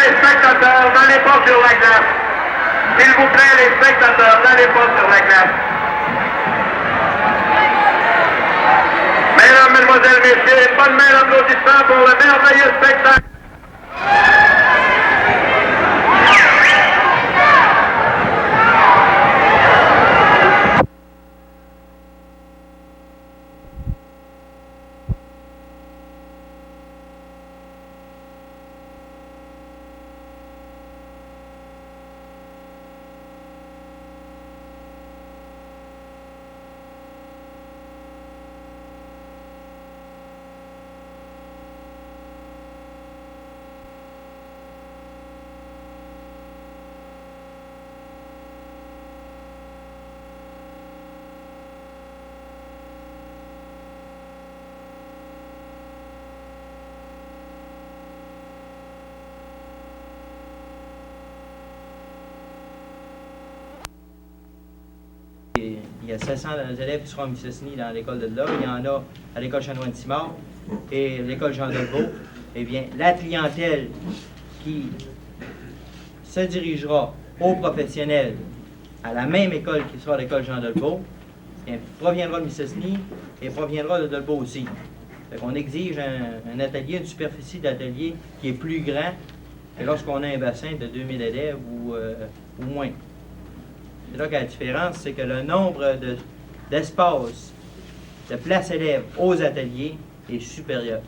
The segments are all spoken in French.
les spectateurs, n'allez pas sur la glace. S'il vous plaît, les spectateurs, n'allez pas sur la glace. Mesdames, Mesdemoiselles, Messieurs, une bonne main d'applaudissement pour le merveilleux spectacle. Il y a 700 élèves qui seront à Mistassini dans l'école de là. Il y en a à l'école Chanoine-Simard et l'école Jean Delvaux. Eh bien, la clientèle qui se dirigera aux professionnels à la même école qui sera l'école Jean Delvaux, proviendra de Mistassini et proviendra de Delvaux aussi. On exige un atelier, une superficie d'atelier qui est plus grand que lorsqu'on a un bassin de 2000 élèves ou moins. C'est là que la différence, c'est que le nombre d'espaces, de places élèves aux ateliers est supérieur.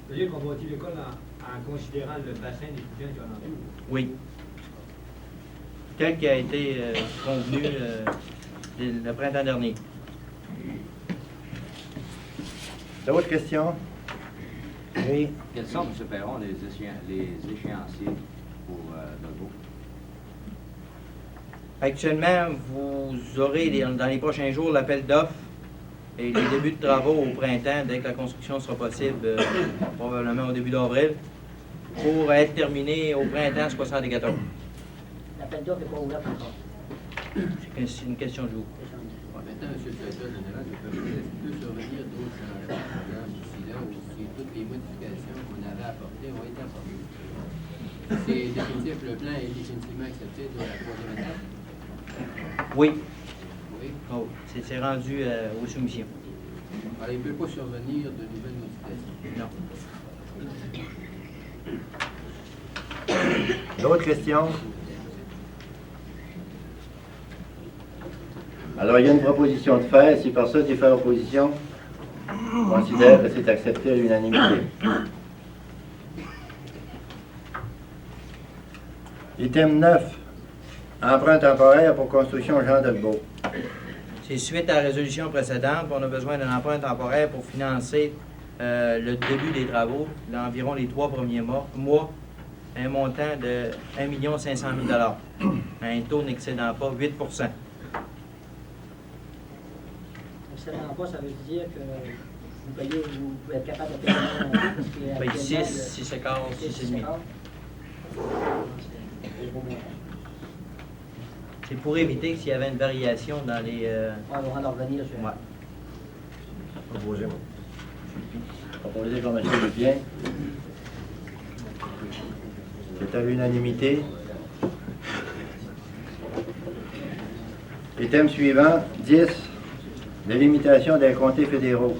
C'est-à-dire qu'on bâtit l'école en considérant le bassin d'étudiants qui en entoure? Oui. Tel qui a été convenu le printemps dernier. D'autres questions? Oui. Quels sont, M. Perron, les échéanciers pour Delvaux? Actuellement, vous aurez dans les prochains jours l'appel d'offres et les débuts de travaux au printemps, dès que la construction sera possible, probablement au début d'avril, pour être terminé au printemps 74. L'appel d'offres n'est pas ouvert encore. C'est une question de jour. Maintenant, M. le directeur général, je peux survenir d'autres changements d'ici là, où si toutes les modifications qu'on avait apportées ont été apportées. C'est définitif, le plan est définitivement accepté de la troisième étape? Oui. Oui. Oh, c'est rendu aux soumissions. Alors, il ne peut pas survenir de nouvelles modifications? Non. D'autres questions? Alors, il y a une proposition de faire. Si personne qui fait opposition, on considère que c'est accepté à l'unanimité. Item 9. Emprunt temporaire pour construction Jean Delvaux. C'est suite à la résolution précédente, on a besoin d'un emprunt temporaire pour financer le début des travaux, d'environ les 3 premiers mois, un montant de 1 500 000 $, un taux n'excédant pas 8 %. Excellent pas, ça veut dire que vous êtes capable de payer un Paye 6, 6 écarts, 6,5. C'est pour éviter s'il y avait une variation dans les... On va en revenir sur... Ouais. Proposé par M. Lupien. C'est à l'unanimité. Item suivant, 10. Délimitation des comtés fédéraux.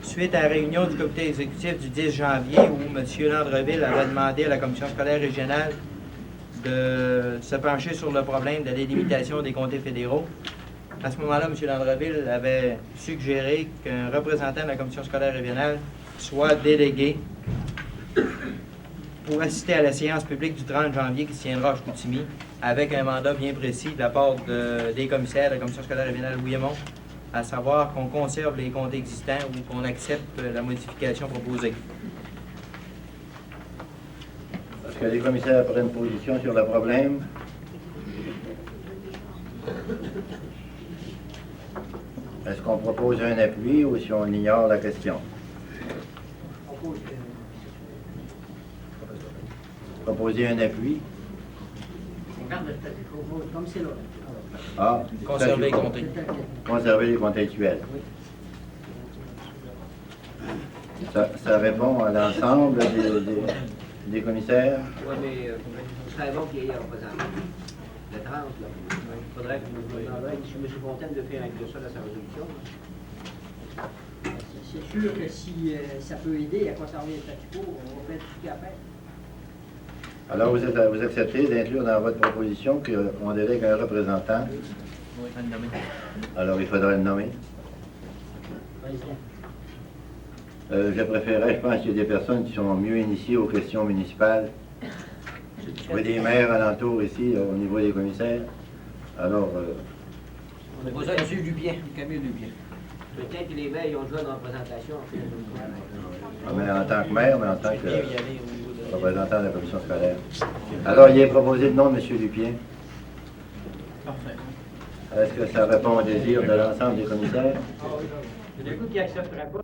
Suite à la réunion du comité exécutif du 10 janvier où M. Landreville avait demandé à la commission scolaire régionale de se pencher sur le problème de la délimitation des comtés fédéraux. À ce moment-là, M. Landreville avait suggéré qu'un représentant de la commission scolaire régionale soit délégué pour assister à la séance publique du 30 janvier qui se tiendra à Chicoutimi avec un mandat bien précis de la part des commissaires de la commission scolaire régionale Louis-Aymon, à savoir qu'on conserve les comptes existants ou qu'on accepte la modification proposée. Est-ce que les commissaires prennent position sur le problème? Est-ce qu'on propose un appui ou si on ignore la question? Proposer un appui? Comme c'est là. Ah, Conserver les comptes. Conserver les comptes actuels. Ça répond à l'ensemble des commissaires? Oui, mais ce serait bon qu'il y ait un représentant. Le 30, là. Il faudrait que vous demandiez à M. Fontaine de faire inclure ça dans sa résolution. C'est sûr que si ça peut aider à conserver le statu quo, on va faire tout ce qu'il y a à faire. Alors, vous acceptez d'inclure dans votre proposition qu'on délègue un représentant? Oui, on le nommer. Alors, il faudra le nommer. Président. Je préférerais, je pense qu'il y a des personnes qui sont mieux initiées aux questions municipales. Je vois des maires alentour ici, au niveau des commissaires. Alors, On a besoin de M. Lupien, Camille Lupien. Peut-être que les maires, ils ont joué dans la présentation. mais en tant que maire, mais en tant Bien que y aller au niveau de... représentant de la commission scolaire. Alors, il est proposé le nom de M. Lupien. Parfait. Est-ce que ça répond au désir de l'ensemble des commissaires? Du coup, qui accepterait pas.